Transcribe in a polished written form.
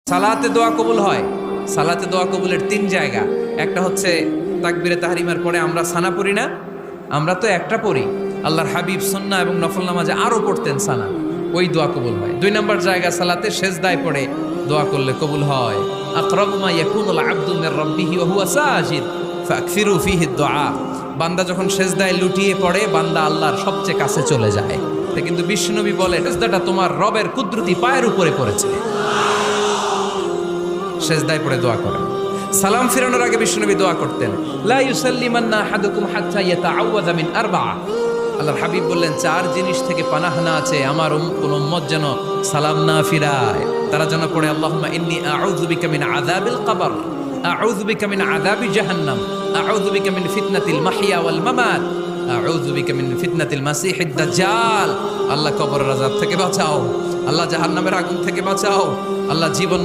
সালাতে দোয়া কবুল হয়। সালাতে দোয়া কবুলের 3 জায়গা। একটা হচ্ছে তাকবীরে তাহরিমার পরে আমরা সানা পড়ি না, আমরা তো একটা পড়ি। আল্লাহর হাবিব সুন্নাহ এবং নফল নামাজে আরো পড়তেন সানা, ওই দোয়া কবুল হয়। 2 নম্বর জায়গা সালাতে সেজদায় পড়ে দোয়া করলে কবুল হয়। আকরাবু মা ইয়াকুনুল আবদু মির রাব্বিহি ওয়া হুয়া সাজিদ ফাকসিরু ফীহি দুআ। বান্দা যখন সেজদায় লুটিয়ে পড়ে, বান্দা আল্লাহর সবচেয়ে কাছে চলে যায়। কিন্তু বিশ্বনবী বলে, সেজদাটা তোমার রবের কুদরতি পায়ের উপরে পড়েছে। সেজদায় পড়ে দোয়া করেন। সালাম ফিরানোর আগে বিশ্বনবী দোয়া করতেন, লা ইউসাল্লিমান্না আহাদুকুম হাত্তা ইয়াতাআওয়াযা মিন আরবা'a। আল্লাহর হাবিব বললেন, 4 জিনিস থেকে পানাহানা আছে, আমার কোন উম্মত যেন সালাম না ফিরায়। তারা যেন পড়ে, আল্লাহুম্মা ইন্নী আউযু বিকা মিন আযাবিল কবর, আউযু বিকা মিন আযাবি জাহান্নাম, আউযু বিকা মিন ফিতনাতিল মাহইয়া ওয়াল মামাত, আউযু বিকা মিন ফিতনাতিল মাসিহিদ দাজ্জাল। আল্লাহ কবরের আযাব থেকে বাঁচাও, আল্লাহ জাহান্নামের আগুন থেকে বাঁচাও, আল্লাহ জীবন